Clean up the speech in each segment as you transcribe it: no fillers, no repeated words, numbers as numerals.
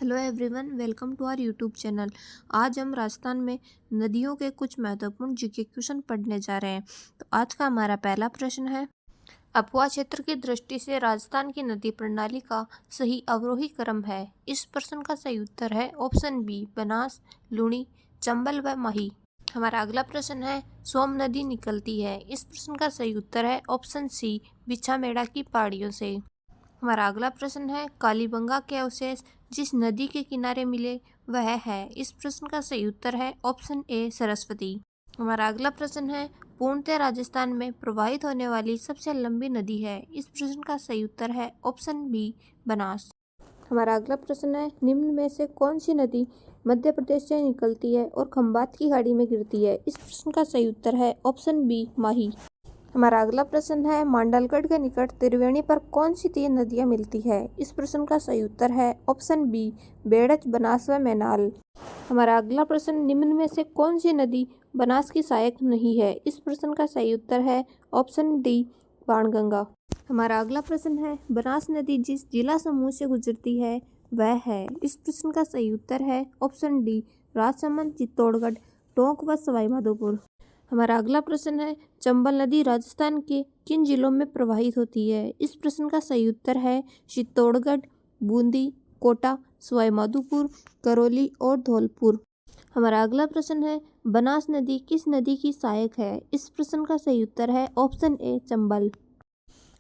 Hello everyone, welcome to our YouTube channel. आज हम राजस्थान में नदियों के कुछ महत्वपूर्ण जीके क्वेश्चन पढ़ने जा रहे हैं। तो आज का हमारा पहला प्रश्न है, अफवाह क्षेत्र की दृष्टि से राजस्थान की नदी प्रणाली का सही अवरोही क्रम है। इस प्रश्न का सही उत्तर है ऑप्शन बी, बनास, लूणी, चंबल व माही। हमारा अगला प्रश्न है, सोम नदी निकलती है। इस प्रश्न का सही उत्तर है ऑप्शन सी, बिछामेड़ा की पहाड़ियों से। हमारा अगला प्रश्न है, कालीबंगा के अवशेष जिस नदी के किनारे मिले वह है। इस प्रश्न का सही उत्तर है ऑप्शन ए, सरस्वती। हमारा अगला प्रश्न है, पूर्णतः राजस्थान में प्रवाहित होने वाली सबसे लंबी नदी है। इस प्रश्न का सही उत्तर है ऑप्शन बी, बनास। हमारा अगला प्रश्न है, निम्न में से कौन सी नदी मध्य प्रदेश से निकलती है और खंबात की खाड़ी में गिरती है। इस प्रश्न का सही उत्तर है ऑप्शन बी, माही। हमारा अगला प्रश्न है, मांडलगढ़ के निकट त्रिवेणी पर कौन सी तीन नदियां मिलती है। इस प्रश्न का सही उत्तर है ऑप्शन बी, बेड़च, बनास व मैनाल। हमारा अगला प्रश्न, निम्न में से कौन सी नदी बनास की सहायक नहीं है। इस प्रश्न का सही उत्तर है ऑप्शन डी, बाणगंगा। हमारा अगला प्रश्न है, बनास नदी जिस जिला समूह से गुजरती है वह है। इस प्रश्न का सही उत्तर है ऑप्शन डी, राजसमंद, चित्तौड़गढ़, टोंक व सवाई माधोपुर। हमारा अगला प्रश्न है, चंबल नदी राजस्थान के किन जिलों में प्रवाहित होती है। इस प्रश्न का सही उत्तर है चित्तौड़गढ़, बूंदी, कोटा, सवाई माधोपुर, करौली और धौलपुर। हमारा अगला प्रश्न है, बनास नदी किस नदी की सहायक है। इस प्रश्न का सही उत्तर है ऑप्शन ए, चंबल।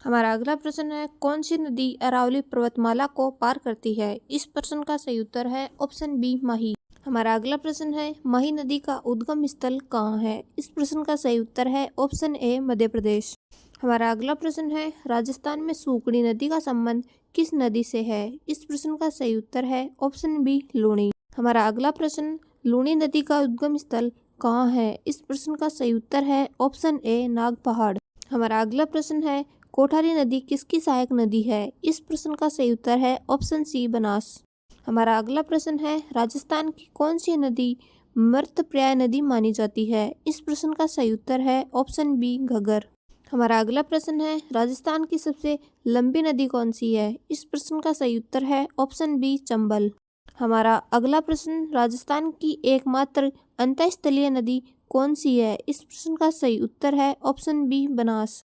हमारा अगला प्रश्न है, कौन सी नदी अरावली पर्वतमाला को पार करती है। इस प्रश्न का सही उत्तर है ऑप्शन बी, माही। हमारा अगला प्रश्न है, माही नदी का उद्गम स्थल कहाँ है। इस प्रश्न का सही उत्तर है ऑप्शन ए, मध्य प्रदेश। हमारा अगला प्रश्न है, राजस्थान में सूकड़ी नदी का संबंध किस नदी से है। इस प्रश्न का सही उत्तर है ऑप्शन बी, लूणी। हमारा अगला प्रश्न, लूणी नदी का उद्गम स्थल कहाँ है। इस प्रश्न का सही उत्तर है ऑप्शन ए, नाग पहाड़। हमारा अगला प्रश्न है, कोठारी नदी किसकी सहायक नदी है। इस प्रश्न का सही उत्तर है ऑप्शन सी, बनास। हमारा अगला प्रश्न है, राजस्थान की कौन सी नदी मृतप्राय नदी मानी जाती है। इस प्रश्न का सही उत्तर है ऑप्शन बी, घग्गर। हमारा अगला प्रश्न है, राजस्थान की सबसे लंबी नदी कौन सी है। इस प्रश्न का सही उत्तर है ऑप्शन बी, चंबल। हमारा अगला प्रश्न, राजस्थान की एकमात्र अंतःस्थलीय नदी कौन सी है। इस प्रश्न का सही उत्तर है ऑप्शन बी, बनास।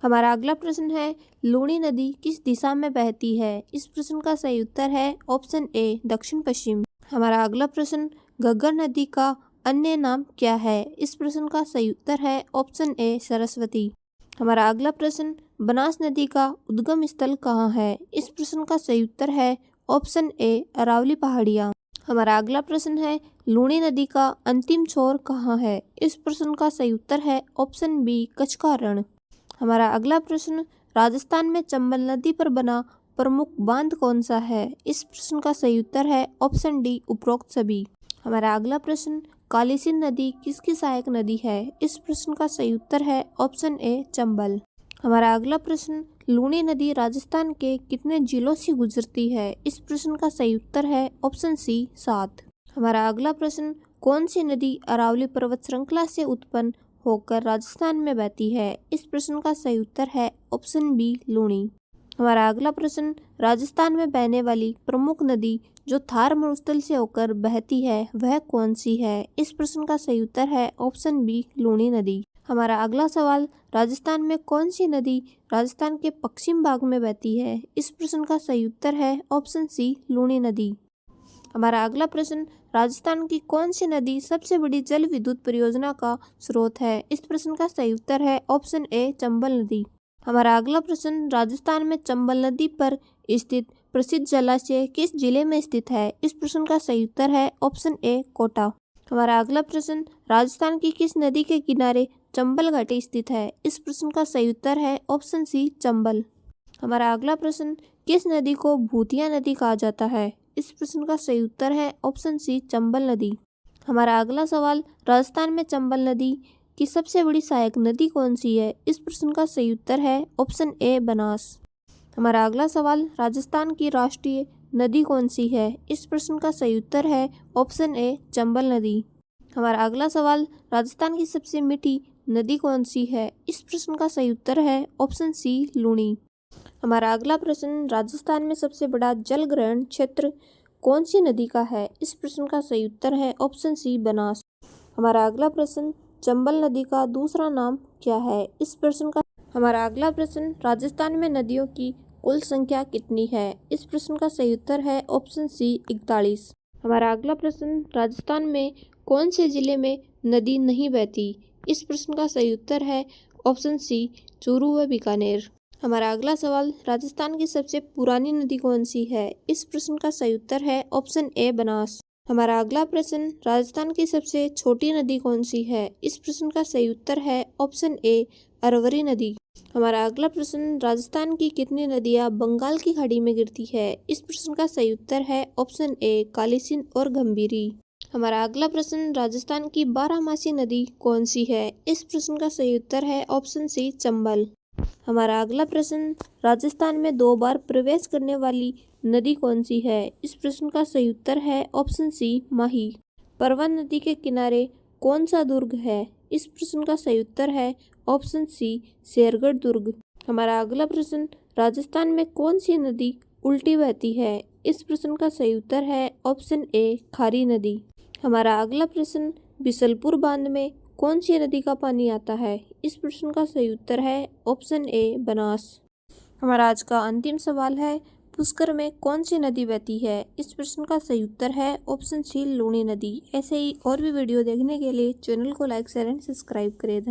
हमारा अगला प्रश्न है, लूणी नदी किस दिशा में बहती है। इस प्रश्न का सही उत्तर है ऑप्शन ए, दक्षिण पश्चिम। हमारा अगला प्रश्न, घग्गर नदी का अन्य नाम क्या है। इस प्रश्न का सही उत्तर है ऑप्शन ए, सरस्वती। हमारा अगला प्रश्न, बनास नदी का उद्गम स्थल कहाँ है। इस प्रश्न का सही उत्तर है ऑप्शन ए, अरावली पहाड़ियाँ। हमारा अगला प्रश्न है, लूणी नदी का अंतिम छोर कहाँ है। इस प्रश्न का सही उत्तर है ऑप्शन बी, कच्छ का रण। हमारा अगला प्रश्न, राजस्थान में चंबल नदी पर बना प्रमुख बांध कौन सा है। इस प्रश्न का सही उत्तर है ऑप्शन डी, उपरोक्त सभी। हमारा अगला प्रश्न, काली सिंध नदी किसकी सहायक नदी है। इस प्रश्न का सही उत्तर है ऑप्शन ए, चंबल। हमारा अगला प्रश्न, लूणी नदी राजस्थान के कितने जिलों से गुजरती है। इस प्रश्न का सही उत्तर है ऑप्शन सी, 7। हमारा अगला प्रश्न, कौन सी नदी अरावली पर्वत श्रृंखला से उत्पन्न होकर राजस्थान में बहती है। इस प्रश्न का सही उत्तर है ऑप्शन बी, लूणी। हमारा अगला प्रश्न, राजस्थान में बहने वाली प्रमुख नदी जो थार मरुस्थल से होकर बहती है वह कौन सी है। इस प्रश्न का सही उत्तर है ऑप्शन बी, लूणी नदी। हमारा अगला सवाल, राजस्थान में कौन सी नदी राजस्थान के पश्चिम भाग में बहती है। इस प्रश्न का सही उत्तर है ऑप्शन सी, लूणी नदी। हमारा अगला प्रश्न, राजस्थान की कौन सी नदी सबसे बड़ी जल विद्युत परियोजना का स्रोत है। इस प्रश्न का सही उत्तर है ऑप्शन ए, चंबल नदी। हमारा अगला प्रश्न, राजस्थान में चंबल नदी पर स्थित प्रसिद्ध जलाशय किस जिले में स्थित है। इस प्रश्न का सही उत्तर है ऑप्शन ए, कोटा। हमारा अगला प्रश्न, राजस्थान की किस नदी के किनारे चंबल घाटी स्थित है। इस प्रश्न का सही उत्तर है ऑप्शन सी, चंबल। हमारा अगला प्रश्न, किस नदी को भूतिया नदी कहा जाता है। इस प्रश्न का सही उत्तर है ऑप्शन सी, चंबल नदी। हमारा अगला सवाल, राजस्थान में चंबल नदी की सबसे बड़ी सहायक नदी कौन सी है। इस प्रश्न का सही उत्तर है ऑप्शन ए, बनास। हमारा अगला सवाल, राजस्थान की राष्ट्रीय नदी कौन सी है। इस प्रश्न का सही उत्तर है ऑप्शन ए, चंबल नदी। हमारा अगला सवाल, राजस्थान की सबसे मीठी नदी कौन सी है। इस प्रश्न का सही उत्तर है ऑप्शन सी, लूणी। हमारा अगला प्रश्न, राजस्थान में सबसे बड़ा जल ग्रहण क्षेत्र कौन सी नदी का है? इस प्रश्न का सही उत्तर है ऑप्शन सी बनास। हमारा अगला प्रश्न, चंबल नदी का दूसरा नाम क्या है? इस प्रश्न का हमारा अगला प्रश्न, राजस्थान में नदियों की कुल संख्या कितनी है? इस प्रश्न का सही उत्तर है ऑप्शन सी 41। हमारा अगला प्रश्न, राजस्थान में कौन से जिले में नदी नहीं बहती? इस प्रश्न का सही उत्तर है ऑप्शन सी चूरू व बीकानेर। हमारा अगला सवाल, राजस्थान की सबसे पुरानी नदी कौन सी है? इस प्रश्न का सही उत्तर है ऑप्शन ए बनास। हमारा अगला प्रश्न, राजस्थान की सबसे छोटी नदी कौन सी है? इस प्रश्न का सही उत्तर है ऑप्शन ए अरवरी नदी। हमारा अगला प्रश्न, राजस्थान की कितनी नदियां बंगाल की खाड़ी में गिरती है? इस प्रश्न का सही उत्तर है ऑप्शन ए काली सिंध और गंभीरी। हमारा अगला प्रश्न, राजस्थान की बारहमासी नदी कौन सी है? इस प्रश्न का सही उत्तर है ऑप्शन सी चंबल। हमारा अगला प्रश्न, राजस्थान में 2 बार प्रवेश करने वाली नदी कौन सी है? इस प्रश्न का सही उत्तर है ऑप्शन सी माही। परवन नदी के किनारे कौन सा दुर्ग है? इस प्रश्न का सही उत्तर है ऑप्शन सी शेरगढ़ दुर्ग। हमारा अगला प्रश्न, राजस्थान में कौन सी नदी उल्टी बहती है? इस प्रश्न का सही उत्तर है ऑप्शन ए खारी नदी। हमारा अगला प्रश्न, बिशलपुर बांध में कौन सी नदी का पानी आता है? इस प्रश्न का सही उत्तर है ऑप्शन ए बनास। हमारा आज का अंतिम सवाल है, पुष्कर में कौन सी नदी बहती है? इस प्रश्न का सही उत्तर है ऑप्शन सी लूनी नदी। ऐसे ही और भी वीडियो देखने के लिए चैनल को लाइक शेयर एंड सब्सक्राइब करें।